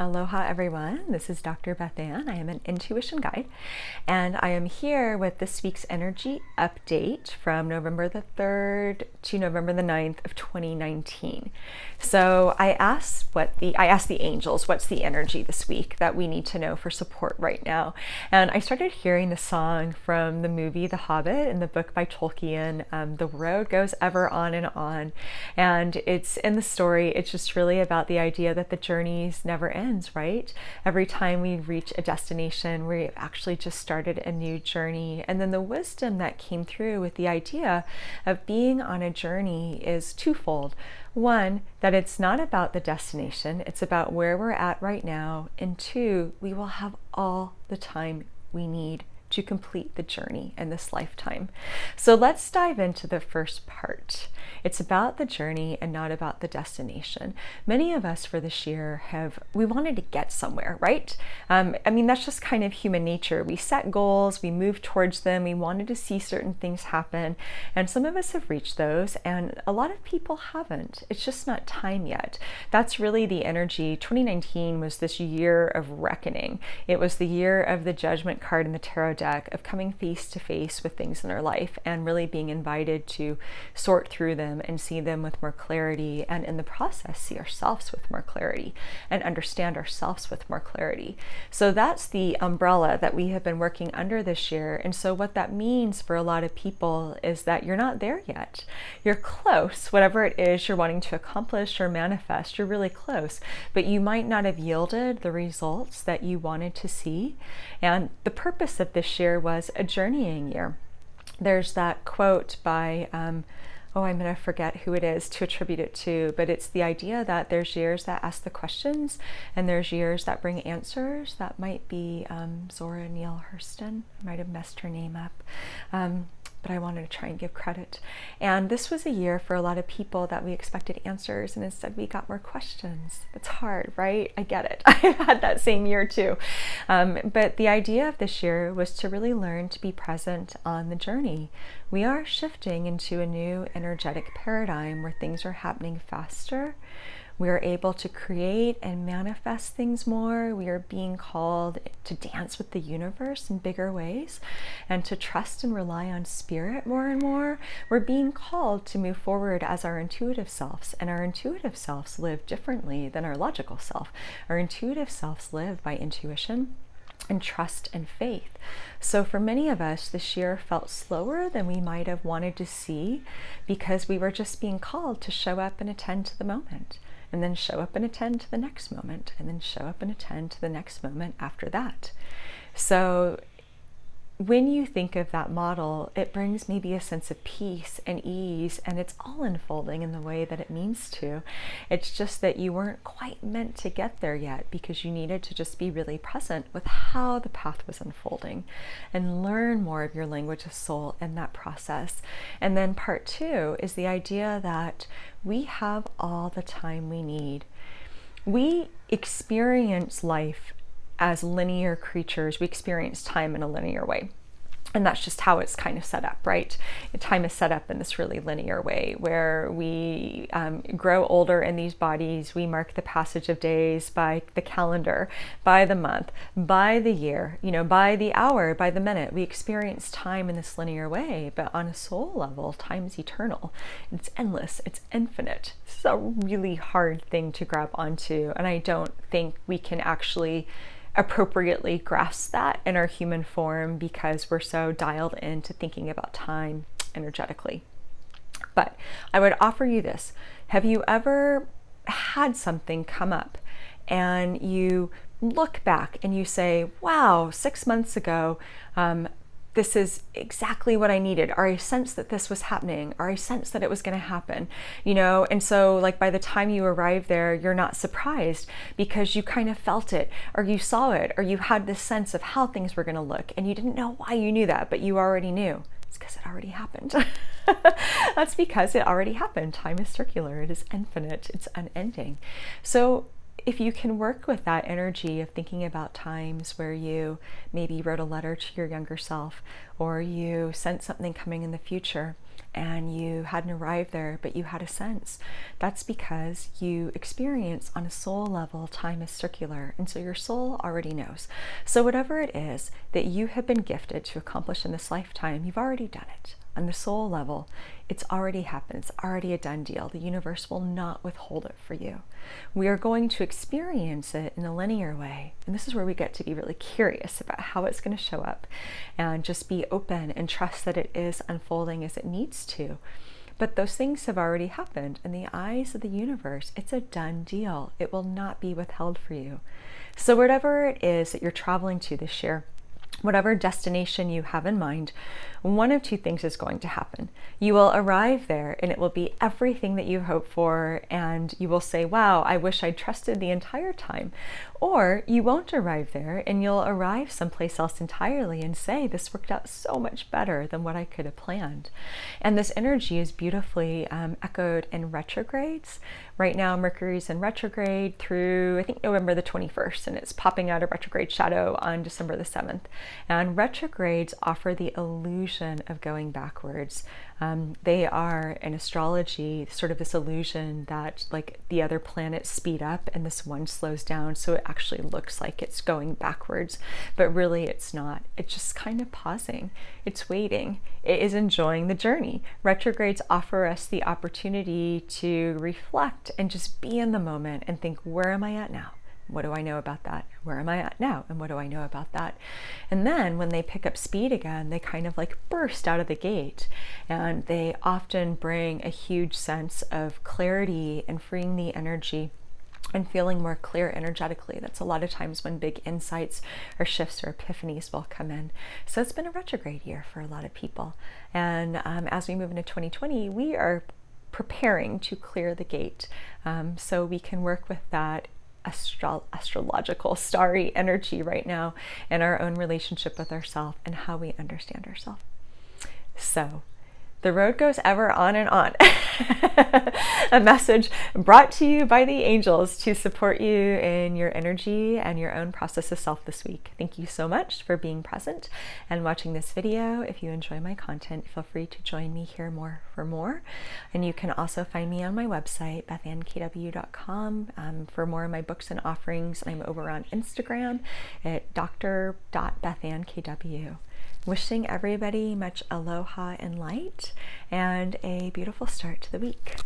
Aloha everyone, this is Dr. BethAnne. I am an intuition guide and I am here with this week's energy update from November the 3rd to November the 9th of 2019. So I asked the angels, what's the energy this week that we need to know for support right now? And I started hearing the song from the movie The Hobbit and the book by Tolkien, The Road Goes Ever On and On. And it's in the story, it's just really about the idea that the journeys never end. Right? Every time we reach a destination, we actually just started a new journey. And then the wisdom that came through with the idea of being on a journey is twofold. One, that it's not about the destination, it's about where we're at right now. And two, we will have all the time we need to complete the journey in this lifetime. So let's dive into the first part. It's about the journey and not about the destination. Many of us for this year we wanted to get somewhere, right? That's just kind of human nature. We set goals, we move towards them, we wanted to see certain things happen, and some of us have reached those, and a lot of people haven't. It's just not time yet. That's really the energy. 2019 was this year of reckoning. It was the year of the judgment card in the tarot deck, of coming face to face with things in our life and really being invited to sort through them and see them with more clarity, and in the process see ourselves with more clarity and understand ourselves with more clarity. So that's the umbrella that we have been working under this year. And so what that means for a lot of people is that you're not there yet. You're close, whatever it is you're wanting to accomplish or manifest, you're really close, but you might not have yielded the results that you wanted to see. And the purpose of this year was a journeying year. There's that quote by, I'm going to forget who it is to attribute it to, but it's the idea that there's years that ask the questions and there's years that bring answers. That might be Zora Neale Hurston. I might have messed her name up. But I wanted to try and give credit. And this was a year for a lot of people that we expected answers, and instead we got more questions. It's hard, right? I get it. I've had that same year too. But the idea of this year was to really learn to be present on the journey. We are shifting into a new energetic paradigm where things are happening faster. We are able to create and manifest things more. We are being called to dance with the universe in bigger ways and to trust and rely on spirit more and more. We're being called to move forward as our intuitive selves, and our intuitive selves live differently than our logical self. Our intuitive selves live by intuition and trust and faith. So for many of us, this year felt slower than we might have wanted to see because we were just being called to show up and attend to the moment, and then show up and attend to the next moment, and then show up and attend to the next moment after that. So when you think of that model, it brings maybe a sense of peace and ease, and it's all unfolding in the way that it means to. It's just that you weren't quite meant to get there yet because you needed to just be really present with how the path was unfolding and learn more of your language of soul in that process. And then part two is the idea that we have all the time we need. We experience life as linear creatures. We experience time in a linear way. And that's just how it's kind of set up, right? Time is set up in this really linear way where we grow older in these bodies. We mark the passage of days by the calendar, by the month, by the year, by the hour, by the minute. We experience time in this linear way, but on a soul level, time is eternal. It's endless. It's infinite. It's a really hard thing to grab onto. And I don't think we can actually appropriately grasp that in our human form because we're so dialed into thinking about time energetically. But I would offer you this. Have you ever had something come up and you look back and you say, wow, 6 months ago, this is exactly what I needed, or I sensed that this was happening, or I sensed that it was going to happen, and so like by the time you arrive there, you're not surprised because you kind of felt it, or you saw it, or you had this sense of how things were going to look, and you didn't know why you knew that, but you already knew. It's because it already happened. That's because it already happened. Time is circular. It is infinite. It's unending. So if you can work with that energy of thinking about times where you maybe wrote a letter to your younger self, or you sent something coming in the future and you hadn't arrived there, but you had a sense, that's because you experience on a soul level time is circular, and so your soul already knows. So whatever it is that you have been gifted to accomplish in this lifetime, you've already done it. On the soul level, it's already happened. It's already a done deal. The universe will not withhold it for you. We are going to experience it in a linear way. And this is where we get to be really curious about how it's going to show up, and just be open and trust that it is unfolding as it needs to. But those things have already happened. In the eyes of the universe, it's a done deal. It will not be withheld for you. So whatever it is that you're traveling to this year, whatever destination you have in mind, one of two things is going to happen. You will arrive there and it will be everything that you hope for, and you will say, wow, I wish I'd trusted the entire time. Or you won't arrive there and you'll arrive someplace else entirely and say, this worked out so much better than what I could have planned. And this energy is beautifully echoed in retrogrades. Right now, Mercury's in retrograde through, I think, November the 21st, and it's popping out of retrograde shadow on December the 7th. And retrogrades offer the illusion of going backwards. They are, in astrology, sort of this illusion that like the other planets speed up and this one slows down, so it actually looks like it's going backwards, but really it's not. It's just kind of pausing. It's waiting. It is enjoying the journey. Retrogrades offer us the opportunity to reflect and just be in the moment and think, where am I at now? What do I know about that? Where am I at now? And what do I know about that? And then when they pick up speed again, they kind of like burst out of the gate, and they often bring a huge sense of clarity and freeing the energy and feeling more clear energetically. That's a lot of times when big insights or shifts or epiphanies will come in. So it's been a retrograde year for a lot of people. And as we move into 2020, we are preparing to clear the gate, so we can work with that astrological starry energy right now in our own relationship with ourselves and how we understand ourselves. So the road goes ever on and on. A message brought to you by the angels to support you in your energy and your own process of self this week. Thank you so much for being present and watching this video. If you enjoy my content, feel free to join me here for more. And you can also find me on my website, BethAnneKW.com, for more of my books and offerings. I'm over on Instagram at dr.BethAnneKW. Wishing everybody much aloha and light and a beautiful start to the week.